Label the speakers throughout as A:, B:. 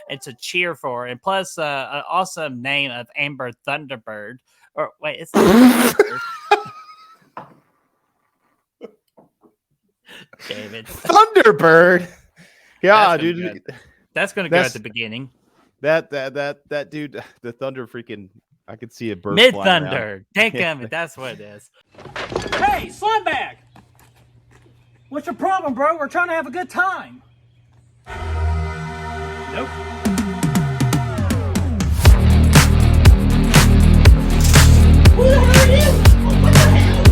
A: and to cheer for, and plus an awesome name of Amber Thunderbird. Or wait, it's not Thunderbird. David.
B: Thunderbird. Yeah, dude.
A: That's gonna go at the beginning.
B: That dude, the thunder freaking. I could see a bird.
A: Mid thunder. Take him. That's what it is.
C: Hey, Slumbag! What's your problem, bro? We're trying to have a good time. Nope. Who the hell are you? What the hell?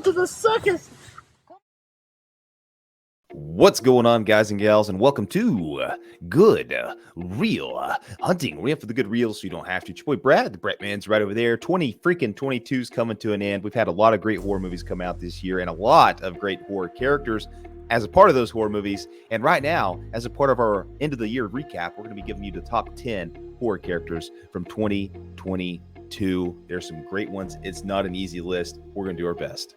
C: To the circus.
B: What's going on, guys and gals, and welcome to Good Real Hunting. We're in for the good reels so you don't have to. It's your boy Brad, the Brett Man's right over there. 22's coming to an end. We've had a lot of great horror movies come out this year and a lot of great horror characters as a part of those horror movies. And right now, as a part of our end of the year recap, we're going to be giving you the top 10 horror characters from 2022. There's some great ones. It's not an easy list. We're going to do our best.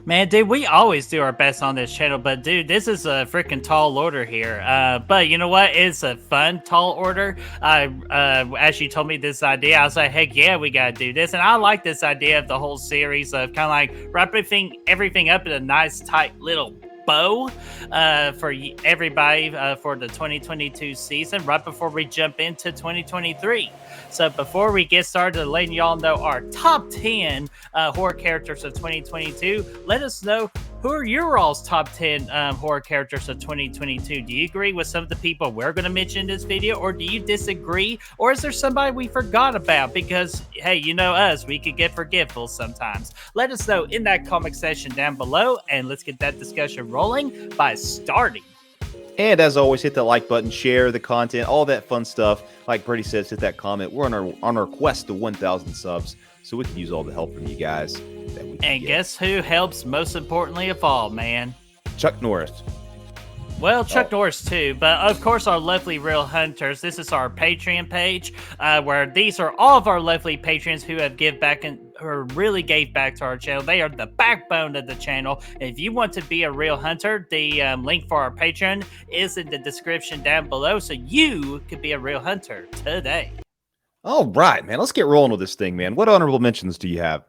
A: Man, dude, we always do our best on this channel, but dude, this is a freaking tall order here. But you know what? It's a fun tall order. As you told me this idea, I was like, heck yeah, we gotta do this. And I like this idea of the whole series of kind of like wrapping everything up in a nice, tight little bow for everybody for the 2022 season right before we jump into 2023. So before we get started, letting y'all know our top 10 horror characters of 2022, let us know who are your all's top 10 horror characters of 2022. Do you agree with some of the people we're going to mention in this video, or do you disagree? Or is there somebody we forgot about? Because, hey, you know us, we could get forgetful sometimes. Let us know in that comment section down below, and let's get that discussion rolling by starting.
B: And as always, hit the like button, share the content, all that fun stuff. Like Brady says, hit that comment. We're on our quest to 1,000 subs, so we can use all the help from you guys that we can get.
A: Guess who helps most importantly of all, man?
B: Chuck Norris.
A: Well, Chuck Norris too, but of course our lovely real hunters. This is our Patreon page, where these are all of our lovely patrons who have give back and who really gave back to our channel. They are the backbone of the channel. If you want to be a real hunter, the link for our Patreon is in the description down below, so you could be a real hunter today.
B: All right, man. Let's get rolling with this thing, man. What honorable mentions do you have?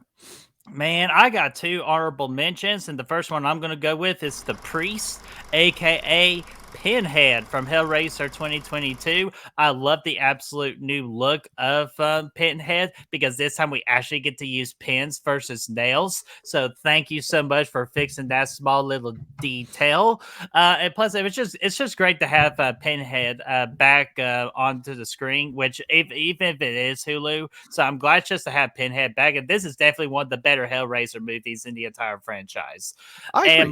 A: Man, I got two honorable mentions, and the first one I'm going to go with is the Priest, aka Pinhead from Hellraiser 2022. I love the absolute new look of Pinhead, because this time we actually get to use pins versus nails. So thank you so much for fixing that small little detail. And plus, it's just great to have Pinhead back onto the screen, which even if it is Hulu. So I'm glad just to have Pinhead back. And this is definitely one of the better Hellraiser movies in the entire franchise. And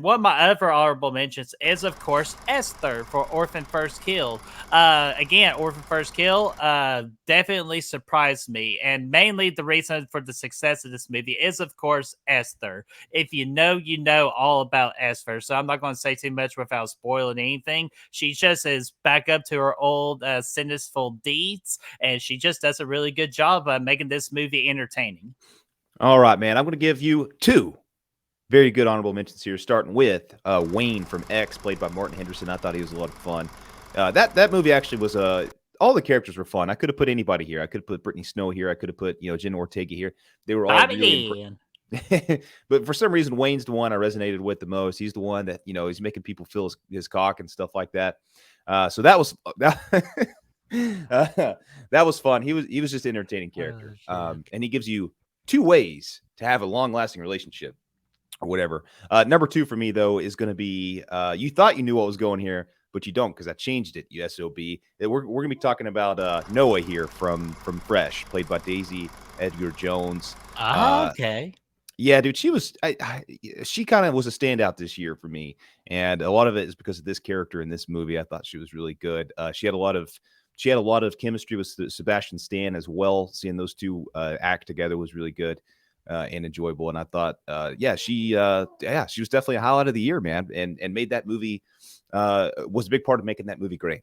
A: one of my other honorable mentions is, of course, Esther for Orphan First Kill. Again, Orphan First Kill definitely surprised me. And mainly the reason for the success of this movie is, of course, Esther. If you know all about Esther. So I'm not going to say too much without spoiling anything. She just is back up to her old sinful deeds. And she just does a really good job of making this movie entertaining.
B: All right, man. I'm going to give you two very good honorable mentions here, starting with Wayne from X, played by Martin Henderson. I thought he was a lot of fun. That movie actually was all the characters were fun. I could have put anybody here. I could have put Brittany Snow here. I could have put Jen Ortega here. They were all really but for some reason, Wayne's the one I resonated with the most. He's the one that he's making people feel his cock and stuff like that. So that was that was fun. He was just an entertaining character, and he gives you two ways to have a long-lasting relationship. Or whatever. Number two for me, though, is going to be you thought you knew what was going here, but you don't, because I changed it, you SOB. We're going to be talking about Noah here from Fresh, played by Daisy Edgar Jones.
A: Okay.
B: Yeah, dude, she kind of was a standout this year for me, and a lot of it is because of this character in this movie. I thought she was really good. She had a lot of chemistry with Sebastian Stan as well. Seeing those two act together was really good. and enjoyable. And I thought, she was definitely a highlight of the year, man, and made that movie was a big part of making that movie great.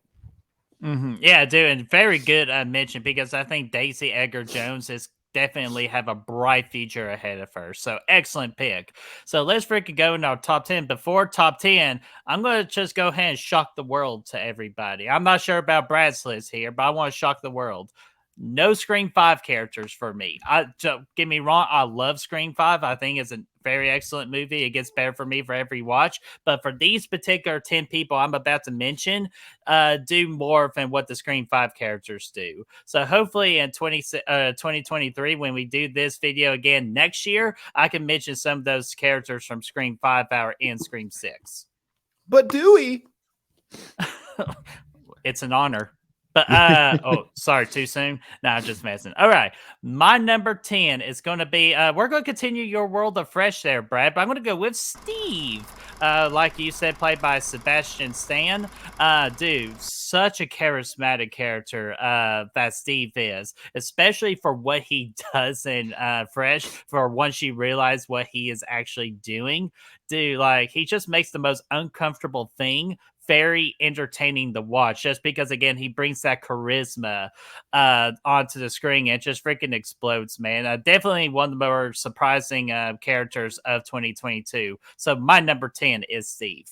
A: Yeah, dude, and very good mention, because I think Daisy Edgar Jones is definitely have a bright future ahead of her. So excellent pick. So let's freaking go into our top 10. Before top 10, I'm going to just go ahead and shock the world to everybody. I'm not sure about Brad's list here, but I want to shock the world. No Scream 5 characters for me. Don't get me wrong, I love Scream 5. I think it's a very excellent movie. It gets better for me for every watch. But for these particular 10 people I'm about to mention, do more than what the Scream 5 characters do. So hopefully in 2023, when we do this video again next year, I can mention some of those characters from Scream 5 Hour and Scream 6.
B: But Dewey,
A: it's an honor. But sorry, too soon. No, I'm just messing. All right, my number 10 is going to be. We're going to continue your world of fresh there, Brad. But I'm going to go with Steve, like you said, played by Sebastian Stan. Dude, such a charismatic character that Steve is, especially for what he does in Fresh. For once you realize what he is actually doing, dude, like he just makes the most uncomfortable thing very entertaining to watch, just because again he brings that charisma onto the screen. It just freaking explodes, man. Definitely one of the more surprising characters of 2022. So my number 10 is Steve.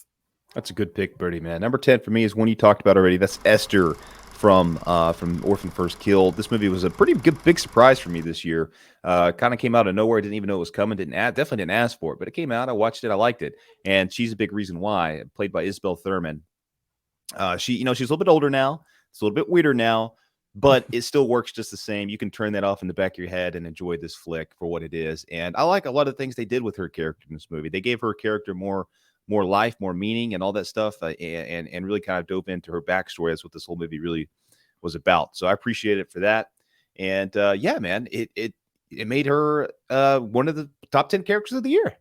B: That's a good pick, Birdie, man. Number 10 for me is one you talked about already. That's Esther from Orphan First Killed. This movie was a pretty good big surprise for me this year. Kind of came out of nowhere. Didn't even know it was coming. Definitely didn't ask for it, but it came out. I watched it. I liked it, and she's a big reason why. Played by Isabel Thurman. She's a little bit older now. It's a little bit weirder now, but it still works just the same. You can turn that off in the back of your head and enjoy this flick for what it is. And I like a lot of things they did with her character in this movie. They gave her character more life, more meaning, and all that stuff, and really kind of dove into her backstory. That's what this whole movie really was about. So I appreciate it for that. And man, it made her one of the top 10 characters of the year.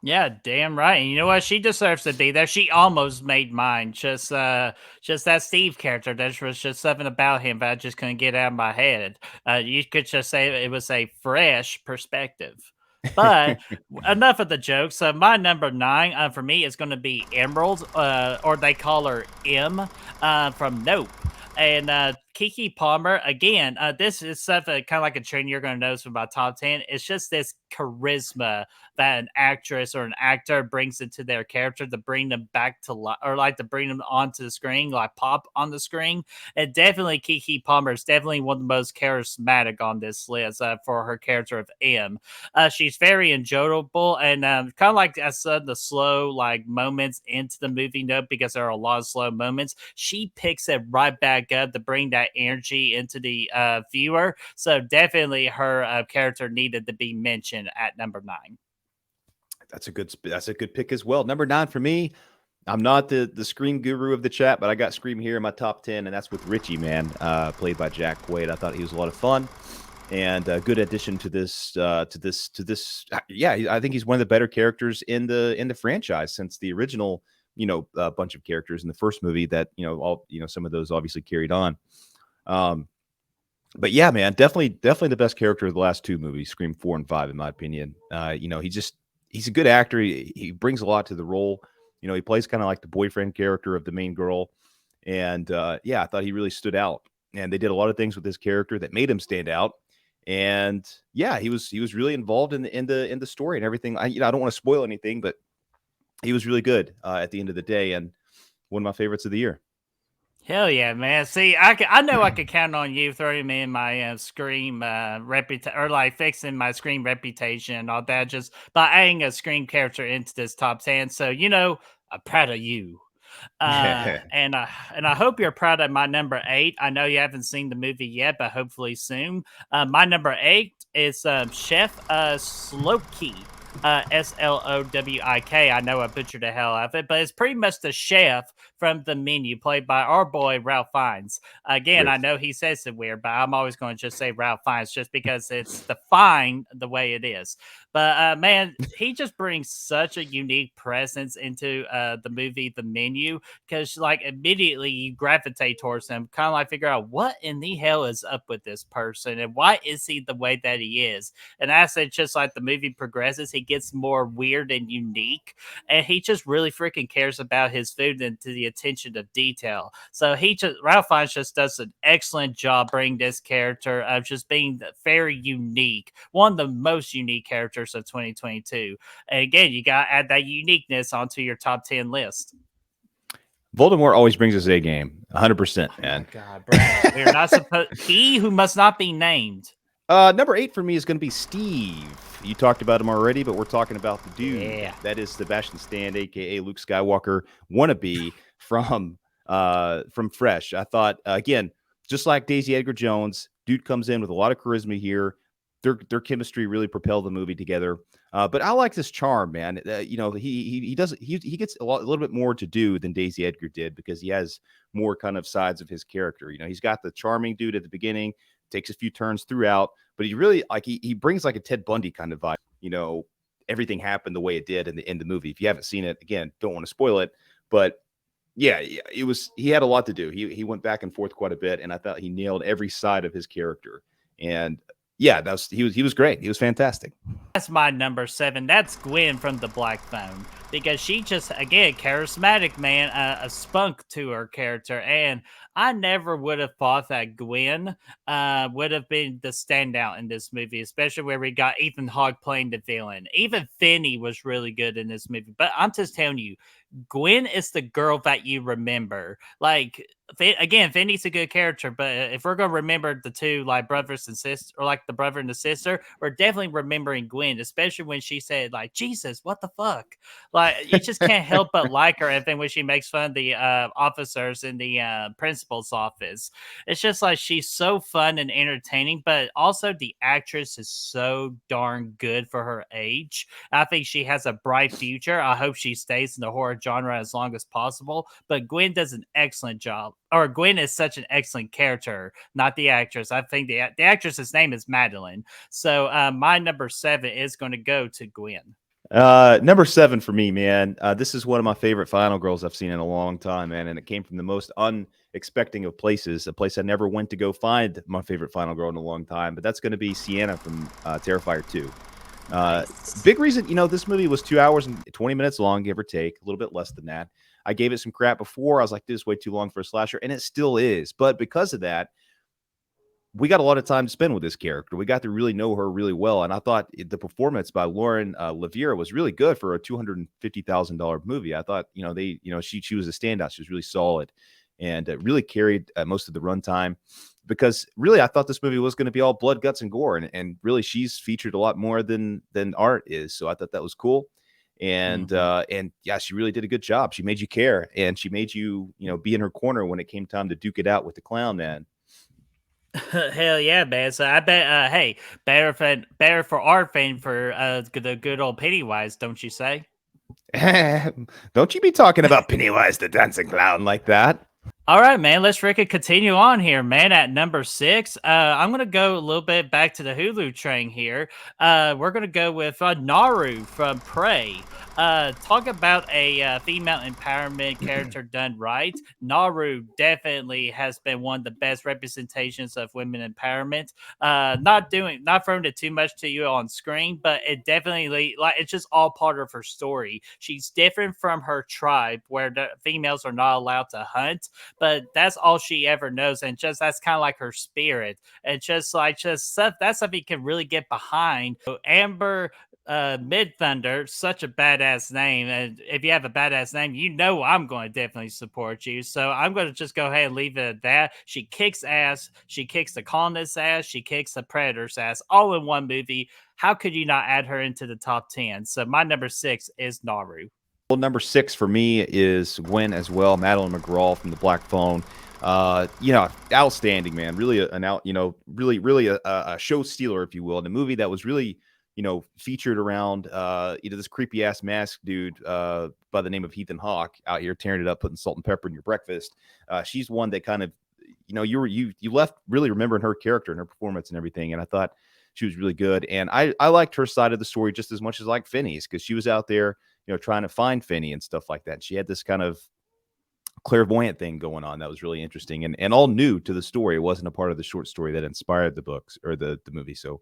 A: Yeah, damn right. And you know what? She deserves to be there. She almost made mine. Just that Steve character. There was just something about him that I just couldn't get out of my head. You could just say it was a fresh perspective. But enough of the jokes. So my number 9 for me is going to be Emerald, or they call her M, from Nope. And Keke Palmer, again, this is something kind of like a trend you're going to notice from my top 10. It's just this charisma that an actress or an actor brings into their character to bring them back to life, or like to bring them onto the screen, like pop on the screen. And definitely Keke Palmer is definitely one of the most charismatic on this list for her character of M. She's very enjoyable, and kind of like I said, the slow like moments into the movie, because there are a lot of slow moments. She picks it right back up to bring that energy into the viewer. So definitely her character needed to be mentioned at number 9.
B: That's a good pick as well. Number 9 for me. I'm not the Scream guru of the chat, but I got Scream here in my top 10, and that's with Richie, man, played by Jack Quaid. I thought he was a lot of fun and a good addition to this. Yeah, I think he's one of the better characters in the franchise since the original, bunch of characters in the first movie that, some of those obviously carried on. But yeah, man, definitely the best character of the last 2 movies, Scream 4 and 5, in my opinion. He's a good actor. He brings a lot to the role. He plays kind of like the boyfriend character of the main girl. And I thought he really stood out. And they did a lot of things with his character that made him stand out. And yeah, he was really involved in the story and everything. I don't want to spoil anything, but he was really good at the end of the day, and one of my favorites of the year.
A: Hell yeah, man! See, I know I could count on you throwing me in my Scream reputation, or like fixing my Scream reputation and all that, just by adding a Scream character into this top 10. So I'm proud of you. And I hope you're proud of my number 8. I know you haven't seen the movie yet, but hopefully soon. My number 8 is Chef Slokey Slowik. I know I butchered the hell out of it, but it's pretty much the chef from The Menu, played by our boy Ralph Fiennes. Again, I
B: Great.
A: know he says it weird, but I'm always going to just say Ralph Fiennes just because it's defined the way it is. But man, he just brings such a unique presence into the movie The Menu, because like immediately you gravitate towards him, kind of like figure out what in the hell is up with this person and why is he the way that he is. And as it just like the movie progresses, he gets more weird and unique, and he just really freaking cares about his food and to the attention of detail. So Ralph Fiennes just does an excellent job bringing this character of just being very unique, one of the most unique characters of 2022. And again, you got to add that uniqueness onto your top 10 list.
B: Voldemort always brings his A game, 100%, man.
A: Oh God, Brad, we're not supposed. He who must not be named.
B: Number 8 for me is going to be Steve. You talked about him already, but we're talking about the dude.
A: Yeah.
B: That is Sebastian Stan, aka Luke Skywalker wannabe from Fresh. I thought again, just like Daisy Edgar Jones, dude comes in with a lot of charisma here. Their chemistry really propelled the movie together. But I like this charm, man. He gets a little bit more to do than Daisy Edgar did because he has more kind of sides of his character. He's got the charming dude at the beginning, takes a few turns throughout, but he really he brings like a Ted Bundy kind of vibe. Everything happened the way it did in the movie. If you haven't seen it, again, don't want to spoil it, but yeah, he had a lot to do. He went back and forth quite a bit, and I thought he nailed every side of his character. And yeah, he was great. He was fantastic.
A: That's my number 7. That's Gwen from The Black Phone, because she just, again, charismatic, man, a spunk to her character. And I never would have thought that Gwen would have been the standout in this movie, especially where we got Ethan Hawke playing the villain. Even Finney was really good in this movie. But I'm just telling you, Gwen is the girl that you remember. Like, again, Finney's a good character, but if we're going to remember the two, like brothers and sister, or like the brother and the sister, we're definitely remembering Gwen, especially when she said, like, Jesus, what the fuck? Like, you just can't help but like her. And then when she makes fun of the officers in the principal's office, it's just like she's so fun and entertaining, but also the actress is so darn good for her age. I think she has a bright future. I hope she stays in the horror genre as long as possible. But Gwen does an excellent job. Or Gwen is such an excellent character, not the actress. I think the actress's name is Madeline. So my number 7 is going to go to Gwen.
B: Number 7 for me, man. This is one of my favorite Final Girls I've seen in a long time, man. And it came from the most unexpected of places, a place I never went to go find my favorite Final Girl in a long time. But that's going to be Sienna from Terrifier 2. Big reason, this movie was 2 hours and 20 minutes long, give or take, a little bit less than that. I gave it some crap before. I was like, this is way too long for a slasher, and it still is. But because of that, we got a lot of time to spend with this character. We got to really know her really well, and I thought the performance by Lauren Laviera was really good for a $250,000 movie. I thought, she was a standout. She was really solid, and really carried most of the runtime. Because really, I thought this movie was going to be all blood, guts, and gore, and really, she's featured a lot more than Art is. So I thought that was cool, and yeah, she really did a good job. She made you care, and she made you be in her corner when it came time to duke it out with the clown man.
A: Hell yeah, man! So I bet, hey, better for Art fame for the good old Pennywise, don't you say?
B: Don't you be talking about Pennywise the dancing clown like that.
A: All right, man. Let's freaking continue on here, man. At number 6, I'm gonna go a little bit back to the Hulu train here. We're gonna go with Naru from Prey. Talk about a female empowerment character done right. Naru definitely has been one of the best representations of women empowerment. Not throwing it too much to you on screen, but it definitely it's just all part of her story. She's different from her tribe, where the females are not allowed to hunt. But that's all she ever knows, and just that's kind of like her spirit, and just stuff that's something you can really get behind. So Amber Mid Thunder, such a badass name, and if you have a badass name, I'm going to definitely support you. So I'm going to just go ahead and leave it at that. She kicks ass. She kicks the colonist's ass. She kicks the predator's ass, all in one movie. How could you not add her into the top 10? So my number 6 is Naru.
B: Well, number 6 for me is Gwen as well. Madeline McGraw from The Black Phone. Outstanding, man. Really really a show stealer, if you will, in a movie that was really, featured around, this creepy ass mask dude by the name of Ethan Hawke out here tearing it up, putting salt and pepper in your breakfast. She's one that kind of, you left really remembering her character and her performance and everything. And I thought she was really good. And I liked her side of the story just as much as I liked Finney's, because she was out there, trying to find Finney and stuff like that. And she had this kind of clairvoyant thing going on that was really interesting and all new to the story. It wasn't a part of the short story that inspired the books or the movie. So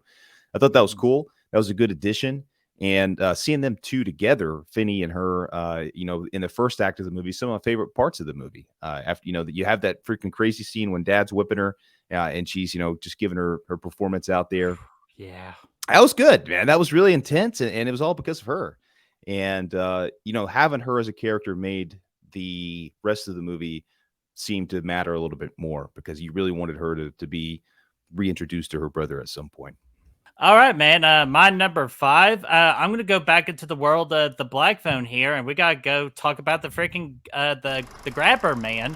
B: I thought that was cool. That was a good addition. And seeing them two together, Finney and her, in the first act of the movie, some of my favorite parts of the movie. After that you have that freaking crazy scene when Dad's whipping her, and she's just giving her performance out there.
A: Yeah,
B: that was good, man. That was really intense, and it was all because of her. And having her as a character made the rest of the movie seem to matter a little bit more, because you really wanted her to be reintroduced to her brother at some point.
A: All right, man. My number 5. I'm gonna go back into the world of the Black Phone here, and we gotta go talk about the freaking the Grabber man,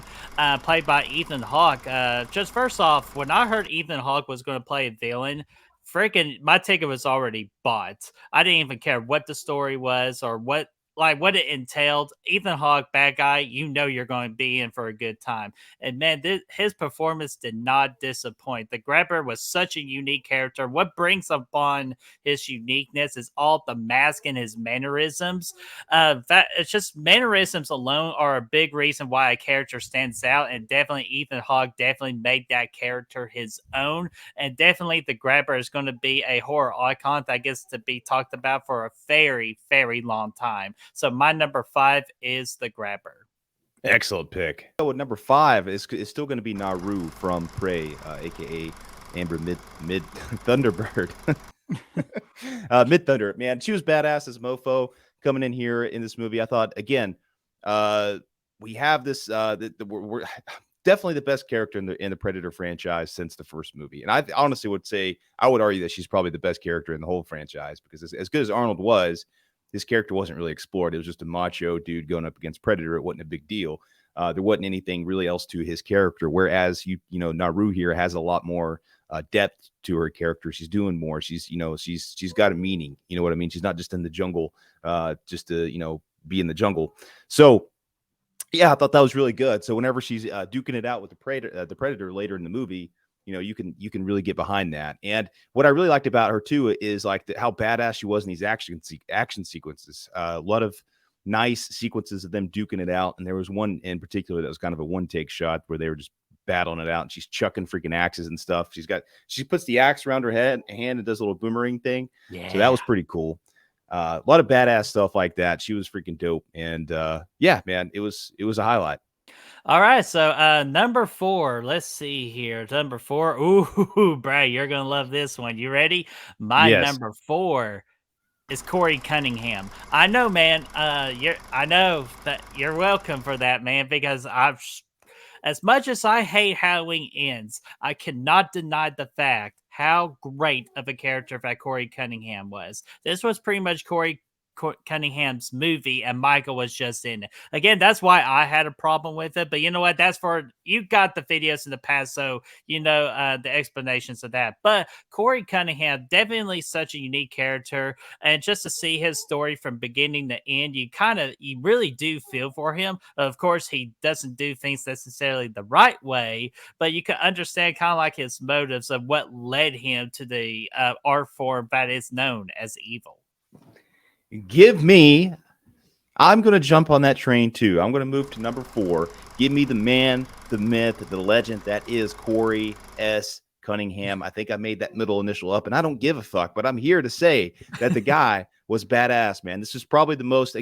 A: played by Ethan Hawke. Just first off, when I heard Ethan Hawke was gonna play a villain, freaking my ticket was already bought. I didn't even care what the story was or what what it entailed. Ethan Hawke, bad guy, you're going to be in for a good time. And man, his performance did not disappoint. The Grabber was such a unique character. What brings upon his uniqueness is all the mask and his mannerisms. That it's just mannerisms alone are a big reason why a character stands out. And definitely Ethan Hawke definitely made that character his own. And definitely the Grabber is going to be a horror icon that gets to be talked about for a very, very long time. So my number 5 is the Grabber.
B: Excellent pick. So number 5 is still going to be Naru from Prey, aka Amber Mid Thunderbird. Mid Thunder, man, she was badass as mofo coming in here in this movie. I thought, again, we have this. We're definitely the best character in the Predator franchise since the first movie, and I honestly would say I would argue that she's probably the best character in the whole franchise, because as good as Arnold was, his character wasn't really explored. It was just a macho dude going up against Predator. It wasn't a big deal. There wasn't anything really else to his character. Whereas Naru here has a lot more depth to her character. She's doing more. She's got a meaning. You know what I mean? She's not just in the jungle, just to be in the jungle. So yeah, I thought that was really good. So whenever she's duking it out with the Predator later in the movie, you can really get behind that. And what I really liked about her too is like how badass she was in these action sequences. A lot of nice sequences of them duking it out. And there was one in particular that was kind of a one take shot where they were just battling it out, and she's chucking freaking axes and stuff. She puts the axe around her hand and does a little boomerang thing. Yeah. So that was pretty cool. A lot of badass stuff like that. She was freaking dope. And yeah, man, it was a highlight.
A: All right, so number 4. Let's see here. Number 4. Ooh, Brad, you're gonna love this one. You ready? My number 4 is Corey Cunningham. I know, man. I know that you're welcome for that, man, because as much as I hate Halloween Ends, I cannot deny the fact how great of a character that Corey Cunningham was. This was pretty much Corey Cunningham's movie, and Michael was just in it. Again, that's why I had a problem with it. But you know what? That's for you got the videos in the past, so the explanations of that. But Corey Cunningham, definitely such a unique character, and just to see his story from beginning to end, you really do feel for him. Of course, he doesn't do things necessarily the right way, but you can understand kind of like his motives of what led him to the art form that is known as evil.
B: I'm going to jump on that train too. I'm going to move to number 4. Give me the man, the myth, the legend that is Corey S. Cunningham. I think I made that middle initial up, and I don't give a fuck, but I'm here to say that the guy was badass, man. This is probably the most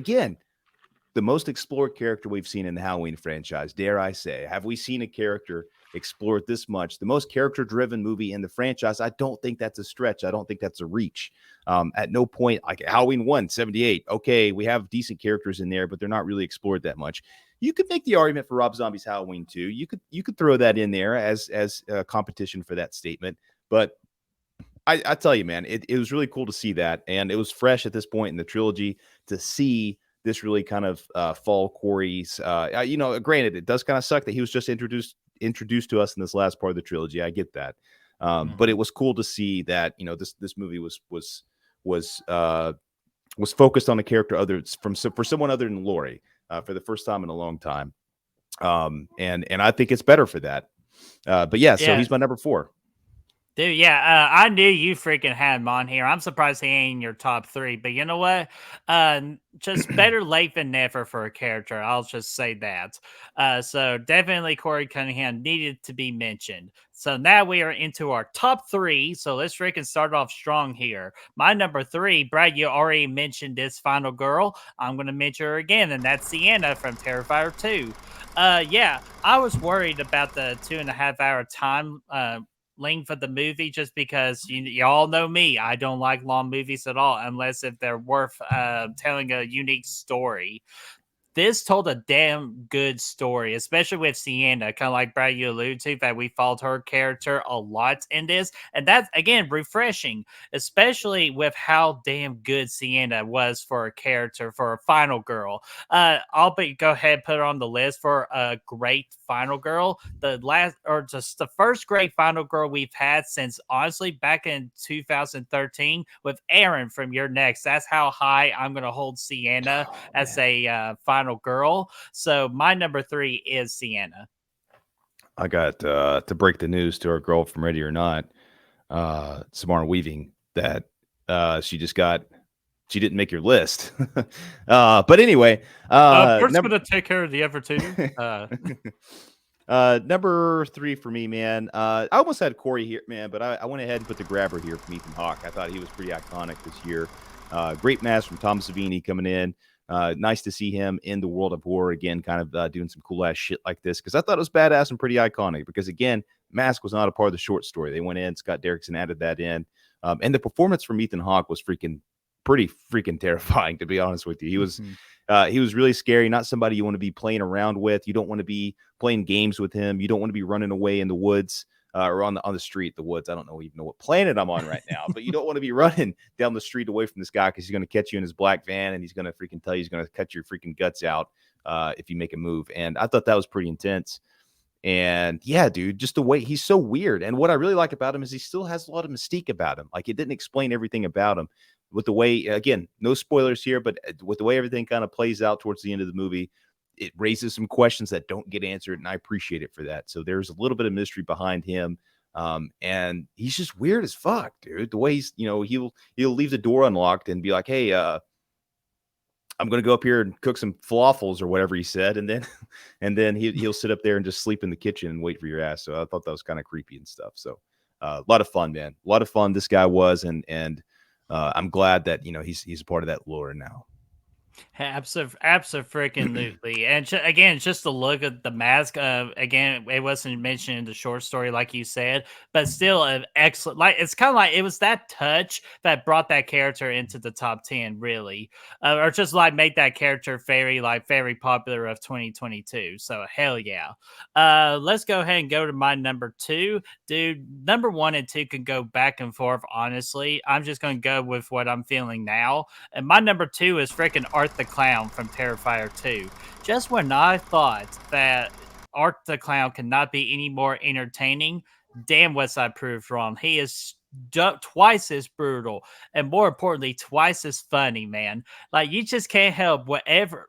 B: explored character we've seen in the Halloween franchise. Dare I say, have we seen a character explored this much? The most character-driven movie in the franchise. I don't think that's a stretch. I don't think that's a reach. At no point, like Halloween 1, 78. Okay, we have decent characters in there, but they're not really explored that much. You could make the argument for Rob Zombie's Halloween 2. You could throw that in there as a competition for that statement. But I tell you, man, it was really cool to see that, and it was fresh at this point in the trilogy to see this really kind of fall Corey's. Granted, it does kind of suck that he was just introduced to us in this last part of the trilogy. I get that, but it was cool to see that this movie was was focused on a character for someone other than Lori for the first time in a long time. And I think it's better for that. But yeah, so he's my number 4.
A: Dude, yeah, I knew you freaking had him on here. I'm surprised he ain't in your top 3, but you know what? Just better late than never for a character. I'll just say that. So definitely Corey Cunningham needed to be mentioned. So now we are into our top 3. So let's freaking start off strong here. My number 3, Brad, you already mentioned this final girl. I'm going to mention her again, and that's Sienna from Terrifier 2. Yeah, I was worried about the 2.5 hour time length of the movie just because y'all know me. I don't like long movies at all unless if they're worth telling a unique story. This told a damn good story, especially with Sienna, kind of like Brad, you alluded to, that we followed her character a lot in this. And that's, again, refreshing, especially with how damn good Sienna was for a character, for a final girl. Go ahead and put her on the list for a great final girl. Just the first great final girl we've had since, honestly, back in 2013 with Aaron from Your Next. That's how high I'm going to hold Sienna as a final girl. So my number 3 is Sienna.
B: I got to break the news to our girl from Ready or Not, Samara Weaving, that she didn't make your list. But anyway,
A: We're just gonna take care of the other 2.
B: Number 3 for me, man. I almost had Corey here, man, but I went ahead and put the grabber here from Ethan Hawke. I thought he was pretty iconic this year. Great mask from Tom Savini coming in. Nice to see him in the world of horror again, kind of doing some cool ass shit like this, because I thought it was badass and pretty iconic. Because again, Mask was not a part of the short story. They went in, Scott Derrickson added that in, and the performance from Ethan Hawke was pretty freaking terrifying, to be honest with you. He was really scary. Not somebody you want to be playing around with. You don't want to be playing games with him. You don't want to be running away in the woods. Or on the street, the woods. I don't even know what planet I'm on right now, but you don't want to be running down the street away from this guy because he's going to catch you in his black van and he's going to freaking tell you he's going to cut your freaking guts out if you make a move. And I thought that was pretty intense. And yeah, dude, just the way he's so weird. And what I really like about him is he still has a lot of mystique about him. Like, it didn't explain everything about him. With the way, again, no spoilers here, but with the way everything kind of plays out towards the end of the movie, it raises some questions that don't get answered, and I appreciate it for that. So there's a little bit of mystery behind him, and he's just weird as fuck, dude. The way he's, he'll leave the door unlocked and be like, "Hey, I'm gonna go up here and cook some falafels," or whatever he said, and then he'll sit up there and just sleep in the kitchen and wait for your ass. So I thought that was kind of creepy and stuff. So a lot of fun, man. A lot of fun this guy was, and I'm glad that he's a part of that lore now.
A: Absolutely. And again, just to look at the mask. Again, it wasn't mentioned in the short story, like you said, but still an excellent. Like, it's kind of like it was that touch that brought that character into the top 10, really, or just like made that character very popular of 2022. So hell yeah. Let's go ahead and go to my number 2, dude. Number 1 and 2 can go back and forth. Honestly, I'm just going to go with what I'm feeling now. And my number 2 is freaking Art the Clown from Terrifier 2. Just when I thought that Art the Clown could not be any more entertaining, damn was I proved wrong. He is twice as brutal and, more importantly, twice as funny, man. Like, you just can't help whatever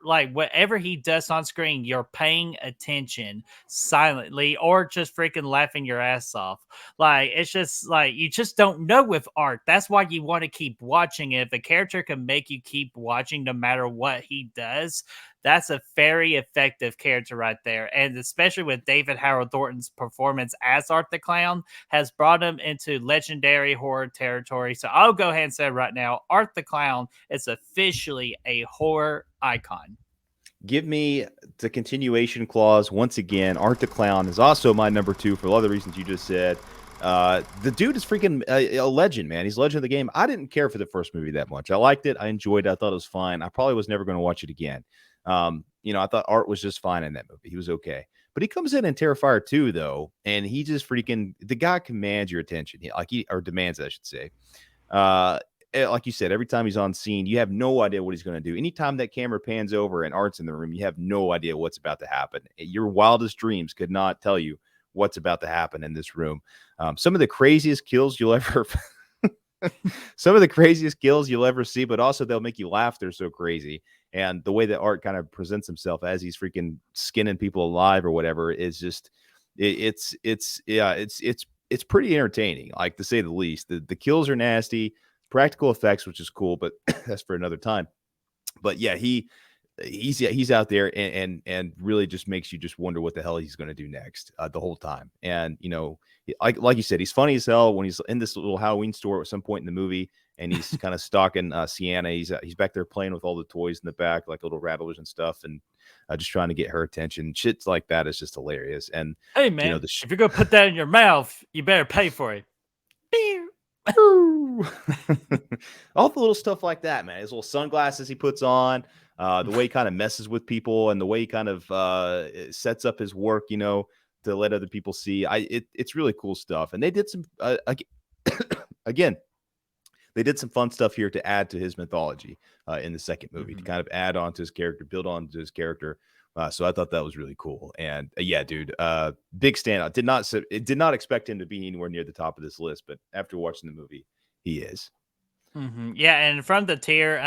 A: he does on screen, you're paying attention silently or just freaking laughing your ass off. Like, it's just like, you just don't know with art. That's why you want to keep watching it. If a character can make you keep watching no matter what he does, that's a very effective character right there. And especially with David Howard Thornton's performance as Art the Clown has brought him into legendary horror territory. So I'll go ahead and say right now, Art the Clown is officially a horror icon.
B: Give me the continuation clause once again. Art the Clown is also my number 2 for a lot of the reasons you just said. The dude is freaking a legend, man. He's a legend of the game. I didn't care for the first movie that much. I liked it. I enjoyed it. I thought it was fine. I probably was never going to watch it again. I thought Art was just fine in that movie. He was okay. But he comes in Terrifier 2, though, and he just the guy commands your attention. Or demands, I should say. Like you said, every time he's on scene, you have no idea what he's going to do. Anytime that camera pans over and Art's in the room, you have no idea what's about to happen. Your wildest dreams could not tell you what's about to happen in this room. Some of the craziest kills you'll ever Some of the craziest kills you'll ever see, but also they'll make you laugh. They're so crazy. And the way that Art kind of presents himself as he's freaking skinning people alive or whatever is just it's pretty entertaining, like, to say the least. The kills are nasty, practical effects, which is cool, but that's for another time. But yeah, he's out there and really just makes you just wonder what the hell he's going to do next the whole time. And like you said, he's funny as hell when he's in this little Halloween store at some point in the movie, and he's kind of stalking Sienna. He's back there playing with all the toys in the back, like little rattlers and stuff, and just trying to get her attention. Shit like that is just hilarious. And
A: hey man, if you're gonna put that in your mouth, you better pay for it.
B: All the little stuff like that, man. His little sunglasses he puts on, the way he kind of messes with people, and the way he kind of sets up his work, to let other people see. It's really cool stuff. And they did some again, they did some fun stuff here to add to his mythology in the second movie, to kind of add on to his character, build on to his character. So I thought that was really cool. And yeah, dude, big standout. Did not expect him to be anywhere near the top of this list, but after watching the movie, he is.
A: Yeah, and from the tier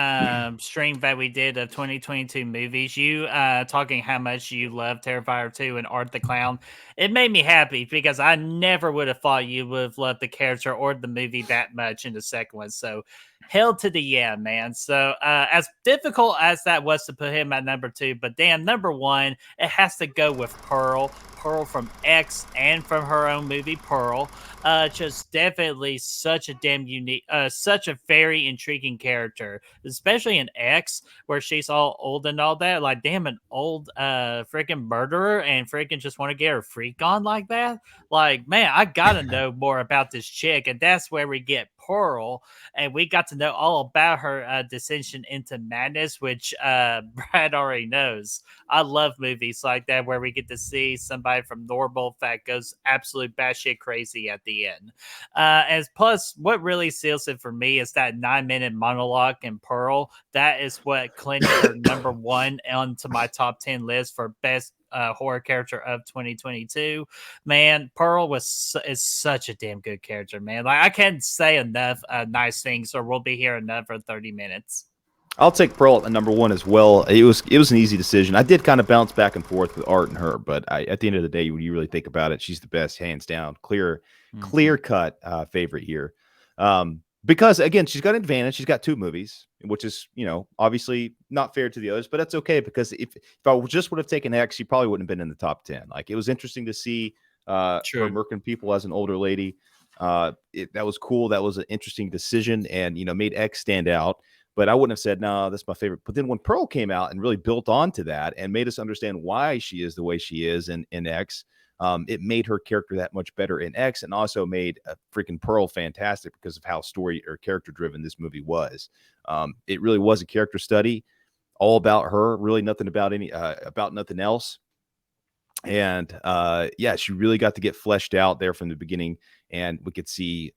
A: stream that we did of 2022 movies, you talking how much you love Terrifier 2 and Art the Clown, it made me happy because I never would have thought you would have loved the character or the movie that much in the second one. So hell to the yeah, man. So as difficult as that was to put him at number 2, but damn, number 1, it has to go with Pearl. Pearl from X and from her own movie Pearl. Just definitely such a damn unique, such a very intriguing character, especially in X, where she's all old and all that. Like, damn, an old freaking murderer and freaking just want to get her freak on like that. Like, man, I gotta know more about this chick, and that's where we get Pearl, and we got to know all about her descension into madness, which Brad already knows. I love movies like that where we get to see somebody from normal that goes absolute batshit crazy at the end. As plus, what really seals it for me is that 9-minute monologue in Pearl. That is what clinched her number 1 onto my top 10 list for best horror character of 2022. Man, Pearl is such a damn good character, man. Like, I can't say enough nice things, or we'll be here enough for 30 minutes.
B: I'll take Pearl at number 1 as well. It was an easy decision. I did kind of bounce back and forth with Art and her, but at the end of the day, when you really think about it, she's the best, hands down, clear cut favorite here. Because again, she's got an advantage. She's got 2 movies, which is, obviously not fair to the others, but that's okay, because if I just would have taken X, she probably wouldn't have been in the top 10. Like, it was interesting to see her murking people as an older lady. That was cool. That was an interesting decision, and made X stand out. But I wouldn't have said, no, that's my favorite. But then when Pearl came out and really built onto that and made us understand why she is the way she is in X, it made her character that much better in X, and also made a freaking Pearl fantastic because of how story or character driven this movie was. It really was a character study, all about her, really nothing about nothing else. And yeah, she really got to get fleshed out there from the beginning, and we could see,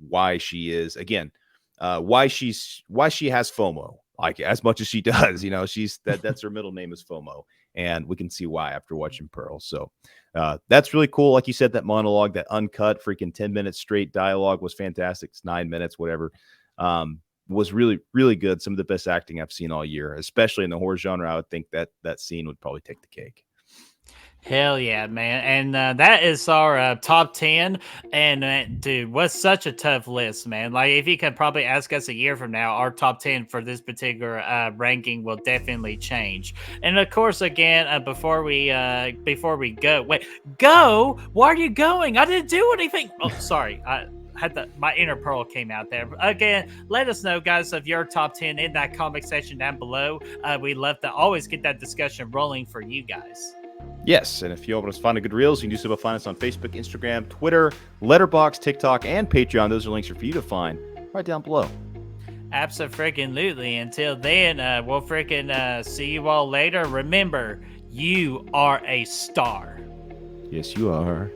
B: why she is, again, why she has FOMO, like, as much as she does. That's her middle name is FOMO, and we can see why after watching Pearl. So that's really cool. Like you said, that monologue, that uncut freaking 10 minutes straight dialogue was fantastic. It's 9 minutes, whatever. Was really, really good. Some of the best acting I've seen all year, especially in the horror genre. I would think that scene would probably take the cake.
A: Hell yeah, man. And that is our top 10. And dude, was such a tough list, man. Like, if you could probably ask us a year from now, our top 10 for this particular ranking will definitely change. And of course, again, before we go, go? Why are you going? I didn't do anything. Oh, sorry. My inner Pearl came out there. Again, let us know, guys, of your top 10 in that comment section down below. We love to always get that discussion rolling for you guys.
B: Yes, and if you want to find a good reels, you can do so by finding us on Facebook, Instagram, Twitter, Letterboxd, TikTok, and Patreon. Those are links for you to find right down below.
A: Absolutely. Until then, we'll freaking see you all later. Remember, you are a star.
B: Yes, you are.